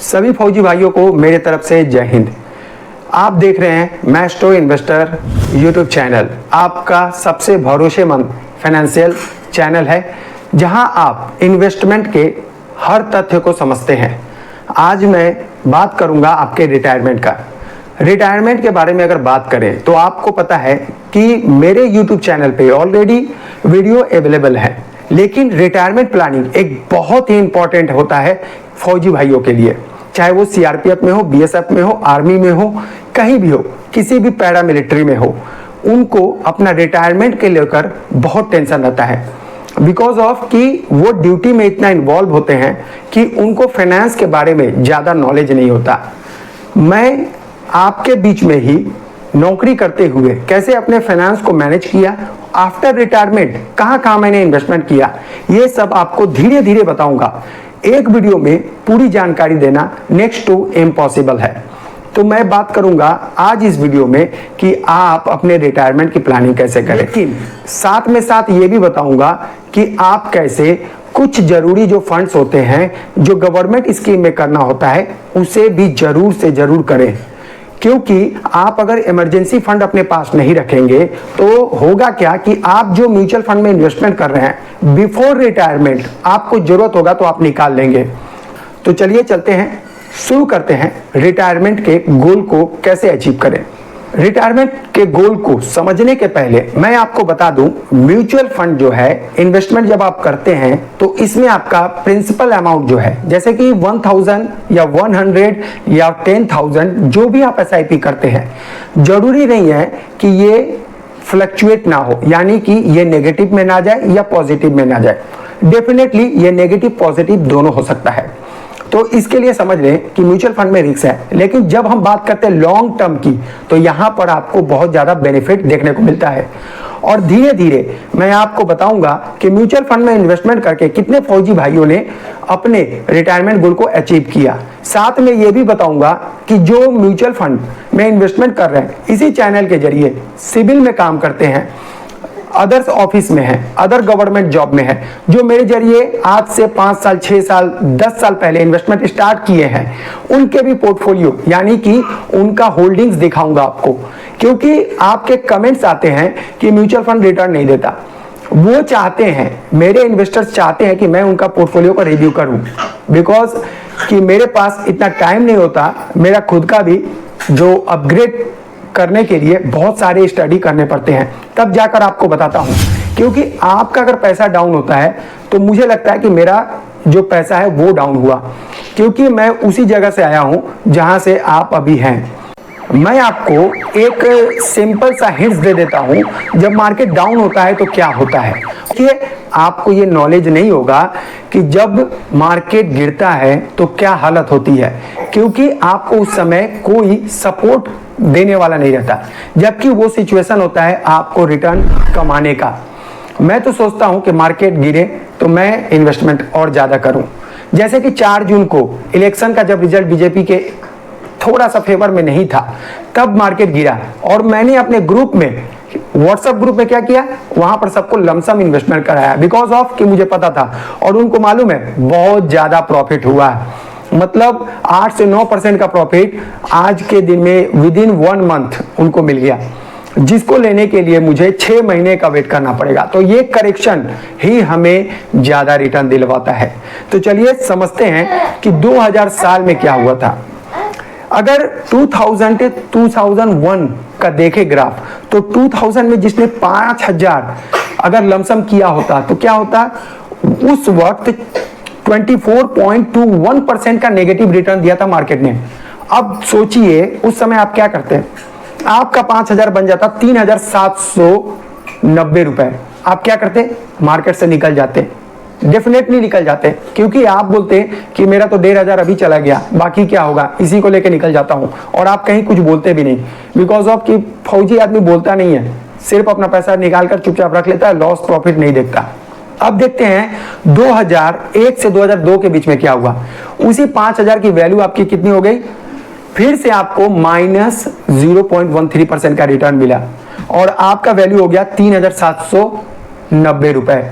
सभी फौजी भाइयों को मेरे तरफ से जय हिंद। आप देख रहे हैं मैस्ट्रो इन्वेस्टर यूट्यूब चैनल, आपका सबसे भरोसेमंद फाइनेंशियल चैनल है जहां आप इन्वेस्टमेंट के हर तथ्य को समझते हैं। आज मैं बात करूंगा आपके रिटायरमेंट का। रिटायरमेंट के बारे में अगर बात करें तो आपको पता है कि मेरे यूट्यूब चैनल पे ऑलरेडी वीडियो अवेलेबल है, लेकिन रिटायरमेंट प्लानिंग एक बहुत ही इंपॉर्टेंट होता है फौजी भाइयों के लिए, चाहे वो सीआरपीएफ में हो, बीएसएफ में हो, आर्मी में हो, कहीं भी हो, किसी भी पैरामिलिट्री में हो, उनको अपना रिटायरमेंट के लेकर बहुत टेंशन रहता है। बिकॉज ऑफ कि वो ड्यूटी में इतना इन्वॉल्व होते हैं कि उनको फाइनेंस के बारे में ज़्यादा नॉलेज नहीं होता। मैं आपके बीच में ही नौकरी करते हुए कैसे अपने फाइनेंस को मैनेज किया, आफ्टर रिटायरमेंट कहाँ मैंने इन्वेस्टमेंट किया, ये सब आपको धीरे धीरे बताऊंगा। एक वीडियो में पूरी जानकारी देना नेक्स्ट टू इम्पॉसिबल है। तो मैं बात करूंगा आज इस वीडियो में कि आप अपने रिटायरमेंट की प्लानिंग कैसे करें, लेकिन साथ में साथ ये भी बताऊंगा कि आप कैसे कुछ जरूरी जो फंड्स होते हैं जो गवर्नमेंट स्कीम में करना होता है उसे भी जरूर से जरूर करें। क्योंकि आप अगर इमरजेंसी फंड अपने पास नहीं रखेंगे तो होगा क्या कि आप जो म्यूचुअल फंड में इन्वेस्टमेंट कर रहे हैं बिफोर रिटायरमेंट आपको जरूरत होगा तो आप निकाल लेंगे। तो चलिए चलते हैं, शुरू करते हैं रिटायरमेंट के गोल को कैसे अचीव करें। रिटायरमेंट के गोल को समझने के पहले मैं आपको बता दूं, म्यूचुअल फंड जो है इन्वेस्टमेंट जब आप करते हैं तो इसमें आपका प्रिंसिपल अमाउंट जो है, जैसे कि 1000 या 100 या 10,000 जो भी आप एसआईपी करते हैं, जरूरी नहीं है कि ये फ्लक्चुएट ना हो, यानी कि ये नेगेटिव में ना जाए या पॉजिटिव में ना जाए। डेफिनेटली ये नेगेटिव पॉजिटिव दोनों हो सकता है। तो इसके लिए समझ लें कि म्यूचुअल फंड में रिस्क है, लेकिन जब हम बात करते हैं लॉन्ग टर्म की तो यहां पर आपको बहुत ज्यादा बेनिफिट देखने को मिलता है। और धीरे धीरे मैं आपको बताऊंगा कि म्यूचुअल फंड में इन्वेस्टमेंट करके कितने फौजी भाइयों ने अपने रिटायरमेंट गोल को अचीव किया। साथ में ये भी बताऊंगा कि जो म्यूचुअल फंड में इन्वेस्टमेंट कर रहे हैं इसी चैनल के जरिए सिविल में काम करते हैं, अदर्स ऑफिस में है, अदर गवर्नमेंट जॉब में है, जो मेरे जरिए आज से 5 साल 6 साल 10 साल पहले इन्वेस्टमेंट स्टार्ट किए हैं, उनके भी पोर्टफोलियो यानी कि उनका होल्डिंग्स दिखाऊंगा आपको। क्योंकि आपके कमेंट्स आते हैं कि म्यूचुअल फंड रिटर्न नहीं देता, वो चाहते हैं, मेरे इन्वेस्टर्स चाहते हैं कि मैं उनका पोर्टफोलियो का रिव्यू करूं, बिकॉज कि मेरे पास इतना टाइम नहीं होता। मेरा खुद का भी जो अपग्रेड करने के लिए बहुत सारे स्टडी करने पड़ते हैं, तब जाकर आपको बताता हूं। क्योंकि आपका अगर पैसा डाउन होता है तो मुझे लगता है कि मेरा जो पैसा है वो डाउन हुआ, क्योंकि मैं उसी जगह से आया हूं जहां से आप अभी हैं। मैं आपको एक सिंपल सा हिंट्स दे देता हूं, जब मार्केट डाउन होता है तो क्या होता है। देखिए, आपको ये नॉलेज नहीं होगा कि जब मार्केट गिरता है तो क्या हालत होती है, क्योंकि आपको उस समय कोई सपोर्ट देने वाला नहीं रहता, जबकि वो सिचुएशन होता है आपको रिटर्न कमाने का। मैं तो सोचता हूं कि मार्केट गिरे तो मैं इन्वेस्टमेंट और ज्यादा करूं। जैसे कि 4 जून को इलेक्शन का जब रिजल्ट बीजेपी के थोड़ा सा फेवर में नहीं था, तब मार्केट गिरा और मैंने अपने ग्रुप में, व्हाट्सएप ग्रुप में क्या किया, वहां पर सबको लमसम इन्वेस्टमेंट कराया, बिकॉज ऑफ कि मुझे पता था और उनको मालूम है बहुत ज्यादा प्रॉफिट हुआ है। मतलब 8 से 9% का प्रॉफिट आज के दिन में विदिन 1 मंथ उनको मिल गया, जिसको लेने के लिए मुझे 6 महीने का वेट करना पड़ेगा। तो ये करेक्शन ही हमें ज्यादा रिटर्न दिलवाता है। तो चलिए समझते हैं कि 2000 साल में क्या हुआ था। अगर 2000 से 2001 का देखे ग्राफ, तो 2000 में जिसने 5000 अगर लमसम किया होता तो क्या होता, उस वक्त 24.21% का नेगेटिव रिटर्न दिया था मार्केट ने। अब सोचिए उस समय आप क्या करते हैं, आपका 5000 बन जाता 3790 रुपए। आप क्या करते, मार्केट से निकल जाते, डेफिनेटली निकल जाते, क्योंकि आप बोलते कि मेरा तो 1500 अभी चला गया, बाकी क्या होगा, इसी को लेके निकल जाता हूं। और आप कहीं कुछ बोलते भी नहीं, बिकॉज ऑफ कि फौजी आदमी बोलता नहीं है, सिर्फ अपना पैसा निकाल कर चुपचाप रख लेता है, लॉस प्रॉफिट नहीं देखता। अब देखते हैं 2001 से 2002 के बीच में क्या हुआ। उसी 5000 की वैल्यू आपकी कितनी हो गई, फिर से आपको -0.13% का रिटर्न मिला और आपका वैल्यू हो गया 3790 रुपए।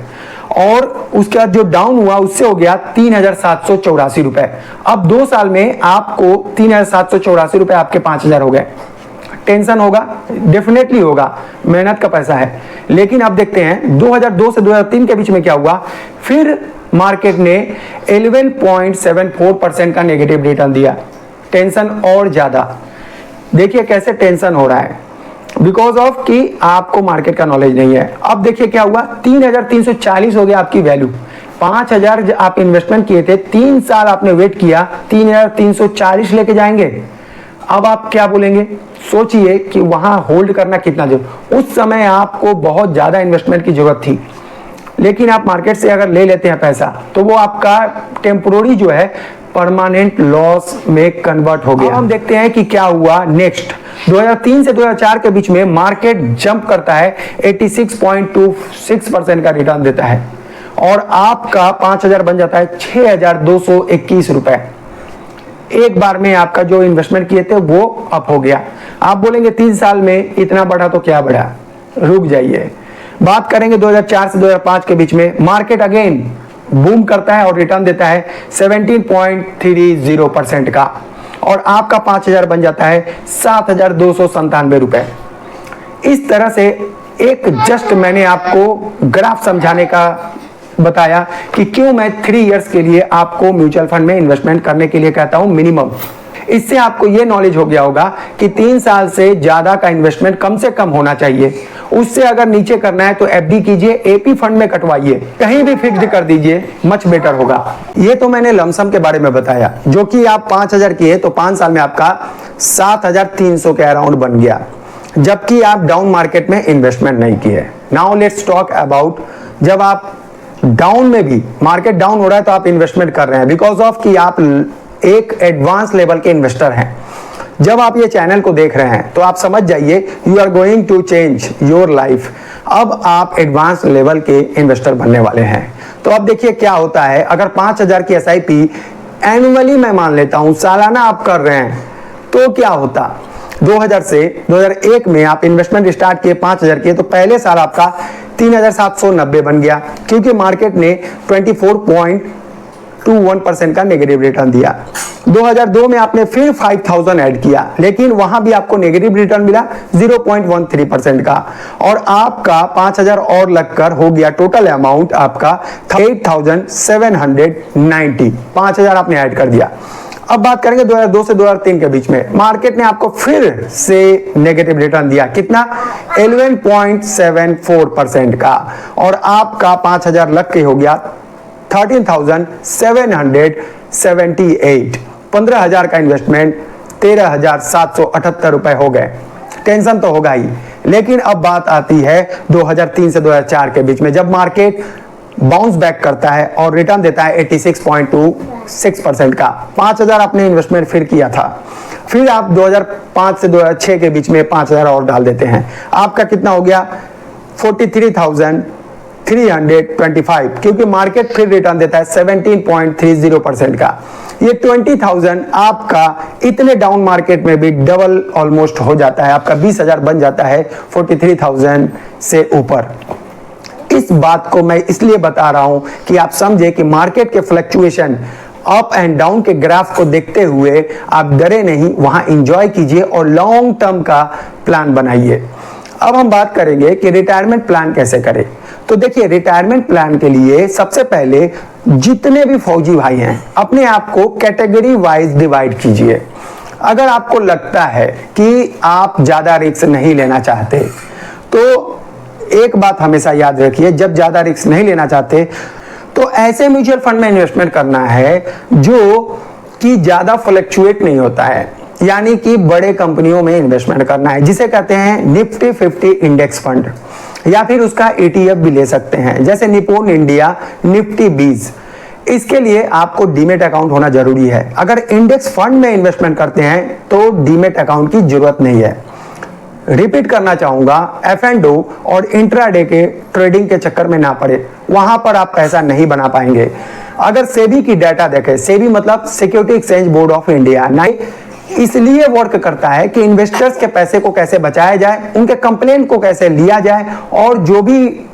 और उसके बाद जो डाउन हुआ उससे हो गया 3,784 रुपए। अब 2 साल में आपको 3,784 रुपए आपके 5,000 हो गए। टेंशन होगा, डेफिनेटली होगा, मेहनत का पैसा है। लेकिन अब देखते हैं 2002 से 2003 के बीच में क्या हुआ। फिर मार्केट ने 11.74% का नेगेटिव रिटर्न दिया। टेंशन और ज्यादा, देखिए कैसे टेंशन हो रहा है, बिकॉज ऑफ कि आपको मार्केट का नॉलेज नहीं है। अब देखिए क्या हुआ, 3,340 हो गया आपकी वैल्यू। 5,000 आप इन्वेस्टमेंट किए थे, 3 साल आपने वेट किया, 3,340 लेके जाएंगे। अब आप क्या बोलेंगे, सोचिए कि वहां होल्ड करना कितना जरूर। उस समय आपको बहुत ज्यादा इन्वेस्टमेंट की जरूरत थी, लेकिन आप मार्केट से अगर ले लेते हैं पैसा तो वो आपका टेम्पोररी जो है परमानेंट लॉस में कन्वर्ट हो गया। हम देखते हैं कि क्या हुआ नेक्स्ट। 2003 से 2004 के बीच में मार्केट जंप करता है, 86.26% का रिटर्न देता है और आपका 5,000 बन जाता है 6,221 रुपए। एक बार में आपका जो इन्वेस्टमेंट किए थे वो अप हो गया। आप बोलेंगे 3 साल में इतना बढ़ा तो क्या बढ़ा, रुक जाइए। बात करेंगे 2004 से 2005 के बीच में, मार्केट अगेन बूम करता है और रिटर्न देता है 17.30% का और आपका 5,000 बन जाता है 7,297 रुपए। इस तरह से एक जस्ट मैंने आपको ग्राफ समझाने का बताया कि क्यों मैं 3 इयर्स के लिए आपको म्यूचुअल फंड में इन्वेस्टमेंट करने के लिए कहता हूं मिनिमम। इससे आपको यह नॉलेज हो गया होगा कि 3 साल से ज्यादा का इन्वेस्टमेंट कम से कम होना चाहिए। उससे अगर नीचे करना है तो एफडी कीजिए, एपी फंड में कटवाइए, कहीं भी फिक्स्ड कर दीजिए, मच बेटर होगा। ये तो मैंने लमसम के बारे में बताया, जो कि आप 5,000 किए तो 5 साल में आपका 7,300 के अराउंड बन गया, जबकि आप डाउन मार्केट में इन्वेस्टमेंट नहीं किए। नाउ लेट्स टॉक अबाउट जब आप डाउन में भी, मार्केट डाउन हो रहा है तो आप इन्वेस्टमेंट कर रहे हैं, बिकॉज ऑफ कि आप एक एडवांस लेवल के इन्वेस्टर हैं। जब आप ये चैनल को देख रहे हैं तो आप समझ जाइए you are going to change your life. अब आप एडवांस लेवल के इन्वेस्टर बनने वाले हैं। तो अब देखिए क्या होता है, अगर 5,000 की एसआईपी एनुअली मैं मान लेता हूं, सालाना आप कर रहे हैं, तो क्या होता। 2000 से 2001 में आप इन्वेस्टमेंट स्टार्ट किए, 5,000 किए, तो पहले साल आपका 3,790 बन गया, क्योंकि मार्केट ने 24.21% का नेगेटिव रिटर्न दिया। 2002 में आपने फिर 5,000 ऐड किया, लेकिन वहां भी आपको नेगेटिव रिटर्न मिला 0.13% का, और आपका 5,000 और लगकर हो गया टोटल अमाउंट आपका 8,790। 5,000 आपने ऐड कर दिया। अब बात करेंगे 2002 से 2003 के बीच में, मार्केट ने आपको फिर से नेगेटिव रिटर्न दिया, कितना, 11.74% का, और आपका 5,000 लग के हो गया 13,778। 15,000 का इन्वेस्टमेंट 13,778 रुपए हो गए। टेंशन तो होगा ही। लेकिन अब बात आती है 2003 से 2004 के बीच में, जब मार्केट बाउंस बैक करता है और रिटर्न देता है 86.26% का। 5,000 आपने इन्वेस्टमेंट फिर किया था, फिर आप 2005 से 2006 के बीच में 5,000 और डाल देते हैं, आपका कितना हो गया 43,325, क्योंकि मार्केट फिर रिटर्न देता है 17.30% का। ये 20,000 आपका इतने डाउन मार्केट में भी डबल ऑलमोस्ट हो जाता है, आपका 20,000 बन जाता है 43,000 से ऊपर। इस बात को मैं इसलिए बता रहा हूं कि आप समझे कि मार्केट के फ्लक्चुएशन अप एंड डाउन के ग्राफ को देखते हुए आप डरे नहीं, वहां एंजॉय कीजिए और लॉन्ग टर्म का प्लान बनाइए। अब हम बात करेंगे कि रिटायरमेंट प्लान कैसे करें। तो देखिए, रिटायरमेंट प्लान के लिए सबसे पहले जितने भी फौजी भाई हैं अपने आप को कैटेगरी वाइज डिवाइड कीजिए। अगर आपको लगता है कि आप ज्यादा रिस्क नहीं लेना चाहते, तो एक बात हमेशा याद रखिए, जब ज्यादा रिस्क नहीं लेना चाहते तो ऐसे म्यूचुअल फंड में इन्वेस्टमेंट करना है जो कि ज्यादा फ्लक्चुएट नहीं होता है, यानी कि बड़े कंपनियों में इन्वेस्टमेंट करना है, जिसे कहते हैं निफ्टी 50 इंडेक्स फंड, या फिर उसका ETF भी ले सकते हैं, जैसे निप्पॉन इंडिया निफ्टी 20। इसके लिए आपको डीमेट अकाउंट होना जरूरी है। अगर इंडेक्स फंड में इन्वेस्टमेंट करते हैं तो डीमेट अकाउंट की जरूरत नहीं है। रिपीट करना चाहूंगा, F&O और इंट्राडे के ट्रेडिंग के चक्कर में ना पड़े, वहां पर आप पैसा नहीं बना पाएंगे। अगर सेबी की डाटा देखें, सेबी मतलब security exchange board of India, इसलिए वर्क करता है कि इन्वेस्टर्स के पैसे को कैसे बचाया जाए, उनके कंप्लेंट को कैसे लिया जाए, और जो भी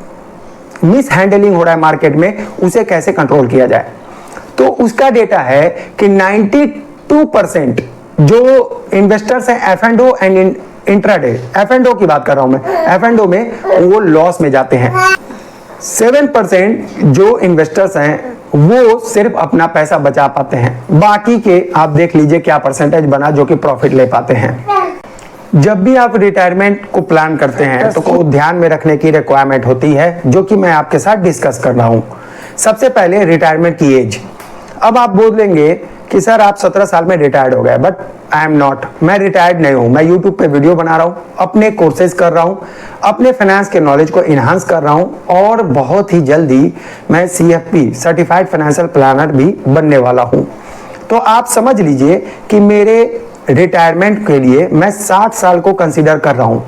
मिस हैंडलिंग हो रहा है मार्केट में, उसे कैसे कंट्रोल किया जाए। तो उसका डेटा है कि 92% जो इन्वेस्टर्स हैं F&O एंड इंट्राडे, F&O की बात कर रहा हूं मैं, F&O में वो लॉस में जाते हैं। 7% जो इन्वेस्टर्स हैं वो सिर्फ अपना पैसा बचा पाते हैं, बाकी के आप देख लीजिए क्या परसेंटेज बना जो कि प्रॉफिट ले पाते हैं। जब भी आप रिटायरमेंट को प्लान करते हैं तो को ध्यान में रखने की रिक्वायरमेंट होती है, जो कि मैं आपके साथ डिस्कस कर रहा हूं। सबसे पहले रिटायरमेंट की एज। अब आप बोलेंगे कि सर आप 17 साल में रिटायर्ड हो गए, बट आई एम नॉट, मैं रिटायर्ड नहीं हूं। मैं यूट्यूब पे वीडियो बना रहा हूं, अपने कोर्सेज कर रहा हूं, अपने फाइनेंस के नॉलेज को इन्हांस कर रहा हूं और बहुत ही जल्दी मैं CFP सर्टिफाइड फाइनेंशियल प्लानर भी बनने वाला हूं। तो आप समझ लीजिए कि मेरे रिटायरमेंट के लिए मैं 60 साल को कंसीडर कर रहा हूं।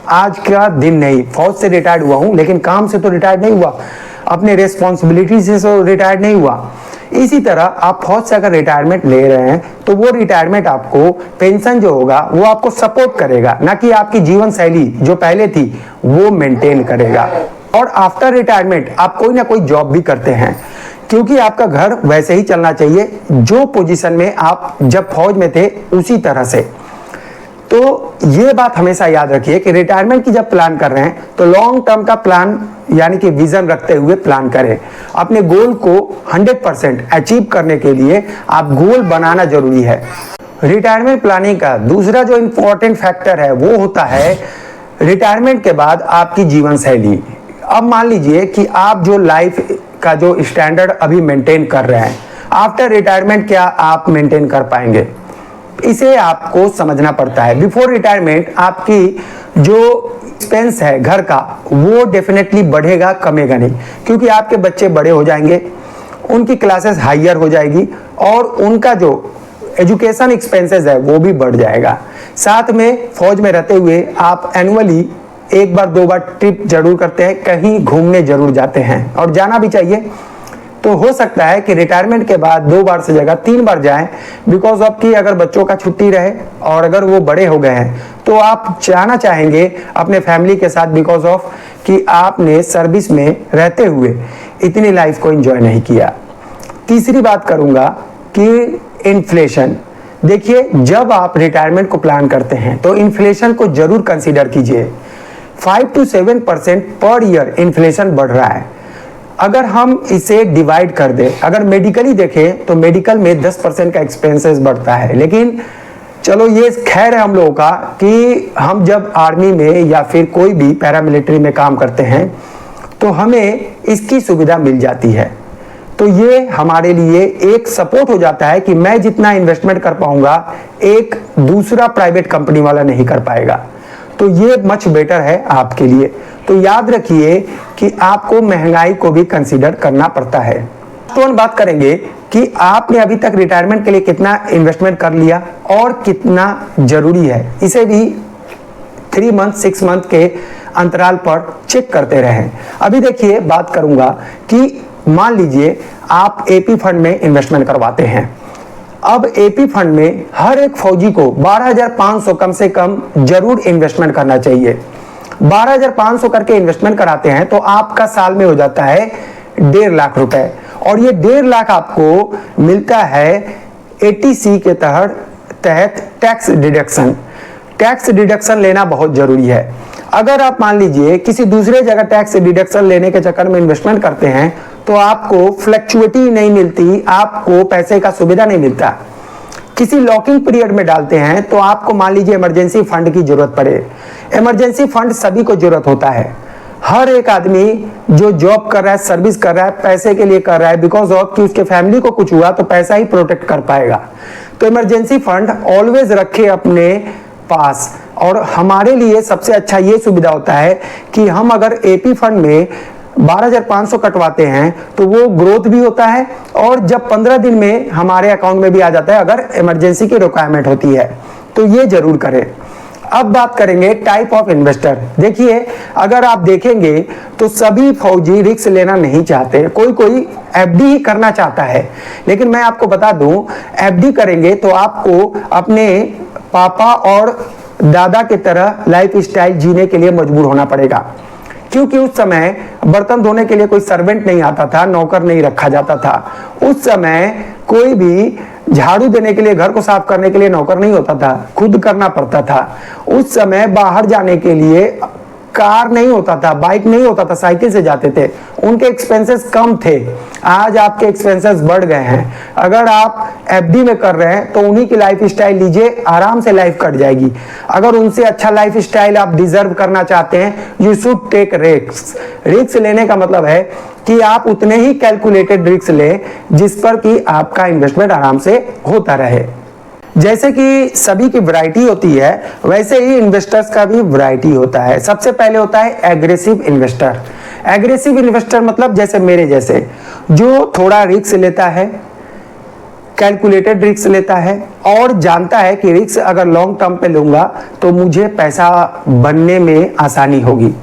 आज का दिन नहीं, फौज से रिटायर्ड हुआ हूं लेकिन काम से तो रिटायर्ड नहीं हुआ, अपने रेस्पॉन्सिबिलिटी से तो रिटायर्ड नहीं हुआ। इसी तरह आप फौज से अगर रिटायरमेंट ले रहे हैं तो वो रिटायरमेंट आपको पेंशन जो होगा वो आपको सपोर्ट करेगा, ना कि आपकी जीवन शैली जो पहले थी वो मेंटेन करेगा। और आफ्टर रिटायरमेंट आप कोई ना कोई जॉब भी करते हैं, क्योंकि आपका घर वैसे ही चलना चाहिए जो पोजीशन में आप जब फौज में थे उसी तरह से। तो ये बात हमेशा याद रखिए कि रिटायरमेंट की जब प्लान कर रहे हैं तो लॉन्ग टर्म का प्लान यानी कि विजन रखते हुए प्लान करें। अपने गोल को 100% अचीव करने के लिए आप गोल बनाना जरूरी है। रिटायरमेंट प्लानिंग का दूसरा जो इंपॉर्टेंट फैक्टर है वो होता है रिटायरमेंट के बाद आपकी जीवन शैली। अब मान लीजिए कि आप जो लाइफ का जो स्टैंडर्ड अभी मेंटेन कर रहे हैं, आफ्टर रिटायरमेंट क्या आप मेंटेन कर पाएंगे, इसे आपको समझना पड़ता है। बिफोर रिटायरमेंट आपकी जो एक्सपेंस है घर का वो डेफिनेटली बढ़ेगा, कमेगा नहीं, क्योंकि आपके बच्चे बड़े हो जाएंगे, उनकी क्लासेस हायर हो जाएगी और उनका जो एजुकेशन एक्सपेंसेस है वो भी बढ़ जाएगा। साथ में फौज में रहते हुए आप एनुअली एक बार दो बार ट्रिप जरूर करते हैं, कहीं घूमने जरूर जाते हैं और जाना भी चाहिए। तो हो सकता है कि रिटायरमेंट के बाद 2 बार से जगह 3 बार जाएं, बिकॉज ऑफ कि अगर बच्चों का छुट्टी रहे और अगर वो बड़े हो गए हैं तो आप जाना चाहेंगे अपने फैमिली के साथ, बिकॉज ऑफ कि आपने सर्विस में रहते हुए इतनी लाइफ को एंजॉय नहीं किया। तीसरी बात करूंगा कि इन्फ्लेशन। देखिए, जब आप रिटायरमेंट को प्लान करते हैं तो इन्फ्लेशन को जरूर कंसीडर कीजिए। 5 to 7% पर ईयर इन्फ्लेशन बढ़ रहा है। अगर हम इसे डिवाइड कर दें, अगर मेडिकली देखें तो मेडिकल में 10% का एक्सपेंसेस बढ़ता है, लेकिन चलो ये खैर है हम लोगों का कि हम जब आर्मी में या फिर कोई भी पैरामिलिट्री में काम करते हैं तो हमें इसकी सुविधा मिल जाती है। तो ये हमारे लिए एक सपोर्ट हो जाता है कि मैं जितना इन्वेस्टमेंट कर पाऊंगा एक दूसरा प्राइवेट कंपनी वाला नहीं कर पाएगा। तो ये मच बेटर है आपके लिए। तो याद रखिए कि आपको महंगाई को भी कंसीडर करना पड़ता है। तो हम बात करेंगे कि आपने अभी तक रिटायरमेंट के लिए कितना इन्वेस्टमेंट कर लिया और कितना जरूरी है, इसे भी 3 मंथ 6 मंथ के अंतराल पर चेक करते रहें। अभी देखिए, बात करूंगा कि मान लीजिए आप AP फंड में इन्वेस्टमेंट करवाते हैं। अब AP फंड में हर एक फौजी को 12,500 कम से कम जरूर इन्वेस्टमेंट करना चाहिए। 12,500 करके इन्वेस्टमेंट कराते हैं तो आपका साल में हो जाता है 1.5 लाख रुपए, और ये 1.5 लाख आपको मिलता है 80C के तहत टैक्स डिडक्शन। टैक्स डिडक्शन लेना बहुत जरूरी है। अगर आप मान लीजिए किसी दूसरे जगह टैक्स डिडक्शन लेने के चक्कर में इन्वेस्टमेंट करते हैं तो आपको फ्लैक्चुएटी नहीं मिलती, आपको पैसे का सुविधा नहीं मिलता। किसी लॉकिंग पीरियड में डालते हैं तो आपको मान लीजिए इमरजेंसी फंड की जरूरत पड़े। इमरजेंसी फंड सभी को जरूरत होता है। हर एक आदमी जो जॉब कर रहा है, सर्विस कर रहा है, पैसे के लिए कर रहा है, बिकॉज ऑफ कि उसके फैमिली को कुछ हुआ तो पैसा ही प्रोटेक्ट कर पाएगा। तो इमरजेंसी फंड ऑलवेज रखे अपने पास। और हमारे लिए सबसे अच्छा ये सुविधा होता है कि हम अगर AP फंड में 12,500 कटवाते हैं तो वो ग्रोथ भी होता है और जब 15 दिन में हमारे अकाउंट में भी आ जाता है अगर इमरजेंसी की रिक्वायरमेंट होती है। तो ये जरूर करें। अब बात करेंगे टाइप ऑफ इन्वेस्टर। देखिए, अगर आप देखेंगे तो सभी फौजी रिस्क लेना नहीं चाहते, कोई कोई FD ही करना चाहता है। लेकिन मैं आपको बता दूं, FD करेंगे तो आपको अपने पापा और दादा की तरह लाइफ स्टाइल जीने के लिए मजबूर होना पड़ेगा। क्योंकि उस समय बर्तन धोने के लिए कोई सर्वेंट नहीं आता था, नौकर नहीं रखा जाता था। उस समय कोई भी झाड़ू देने के लिए, घर को साफ करने के लिए नौकर नहीं होता था, खुद करना पड़ता था। उस समय बाहर जाने के लिए कार नहीं होता था, बाइक नहीं होता था, साइकिल से जाते थे, उनके एक्सपेंसेस कम थे। आज आपके एक्सपेंसेस बढ़ गए हैं। अगर आप एफडी में कर रहे हैं तो उन्हीं की लाइफ स्टाइल लीजिए, आराम से लाइफ कट जाएगी। अगर उनसे अच्छा लाइफ स्टाइल आप डिजर्व करना चाहते हैं, you should take risk. Risk लेने का मतलब है कि आप उतने ही कैलकुलेटेड रिस्क लें जिस पर कि आपका इन्वेस्टमेंट आराम से होता रहे। जैसे कि सभी की वैरायटी होती है, वैसे ही इन्वेस्टर्स का भी वैरायटी होता है। सबसे पहले होता है एग्रेसिव इन्वेस्टर। एग्रेसिव इन्वेस्टर मतलब जैसे मेरे जैसे, जो थोड़ा रिस्क लेता है, कैलकुलेटेड रिस्क लेता है और जानता है कि रिस्क अगर लॉन्ग टर्म पे लूंगा तो मुझे पैसा बनने में आसानी होगी,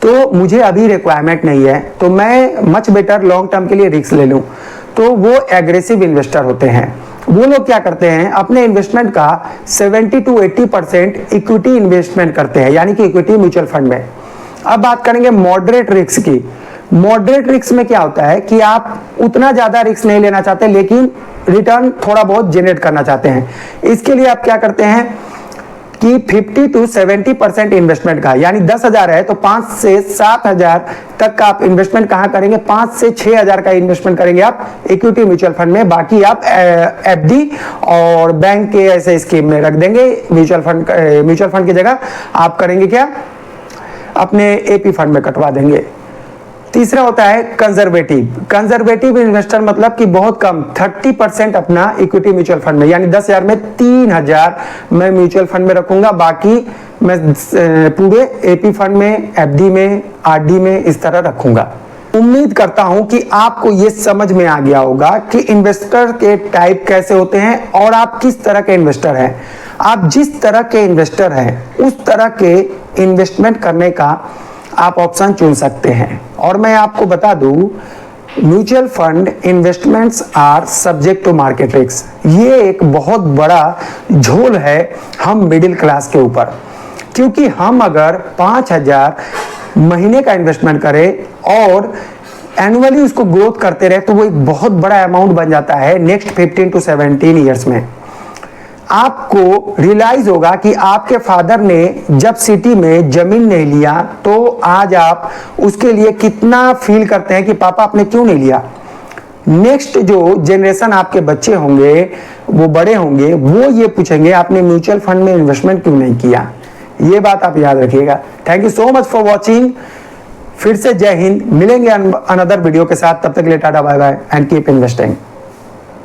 तो मुझे अभी रिक्वायरमेंट नहीं है, तो मैं मच बेटर लॉन्ग टर्म के लिए रिस्क ले लूं। तो वो एग्रेसिव इन्वेस्टर होते हैं। वो लोग क्या करते हैं, अपने इन्वेस्टमेंट का 70 to 80% इक्विटी इन्वेस्टमेंट करते हैं, यानी कि इक्विटी म्यूचुअल फंड में। अब बात करेंगे मॉडरेट रिस्क की। मॉडरेट रिस्क में क्या होता है कि आप उतना ज्यादा रिस्क नहीं लेना चाहते, लेकिन रिटर्न थोड़ा बहुत जनरेट करना चाहते हैं। इसके लिए आप क्या करते हैं कि 50 to 70% इन्वेस्टमेंट का, यानी 10,000 है तो 5 से 7,000 तक का आप इन्वेस्टमेंट कहां करेंगे, 5 से 6,000 का इन्वेस्टमेंट करेंगे आप इक्विटी म्यूचुअल फंड में। बाकी आप एफडी और बैंक के ऐसे स्कीम में रख देंगे। म्यूचुअल फंड की जगह आप करेंगे क्या, अपने एपी फंड में कटवा देंगे। तीसरा होता है कंजर्वेटिव। कंजर्वेटिव इन्वेस्टर मतलब कि बहुत कम 30% अपना इक्विटी म्यूचुअल फंड में, यानी 10,000 में 3,000 मैं म्यूचुअल फंड में रखूंगा, बाकी मैं पूरे एपी फंड में, एफडी में, आरडी में इस तरह रखूंगा। उम्मीद करता हूं कि आपको ये समझ में आ गया होगा कि इन्वेस्टर के टाइप कैसे होते हैं और आप किस तरह के इन्वेस्टर हैं। आप जिस तरह के इन्वेस्टर हैं उस तरह के इन्वेस्टमेंट करने का आप ऑप्शन चुन सकते हैं। और मैं आपको बता दूं, mutual fund investments are subject to market risk. ये एक बहुत बड़ा झोल है हम मिडिल क्लास के ऊपर, क्योंकि हम अगर 5,000 महीने का इन्वेस्टमेंट करें और एनुअली उसको ग्रोथ करते रहे तो वो एक बहुत बड़ा अमाउंट बन जाता है नेक्स्ट 15 to 17 ईयर्स में। आपको रियलाइज होगा कि आपके फादर ने जब सिटी में जमीन नहीं लिया तो आज आप उसके लिए कितना फील करते हैं कि पापा आपने क्यों नहीं लिया। नेक्स्ट जो जनरेशन आपके बच्चे होंगे, वो बड़े होंगे, वो ये पूछेंगे आपने म्यूचुअल फंड में इन्वेस्टमेंट क्यों नहीं किया। ये बात आप याद रखिएगा। Thank you so much for watching. फिर से जय हिंद। मिलेंगे अनदर वीडियो के साथ, तब तक के लिए tata bye bye and keep investing.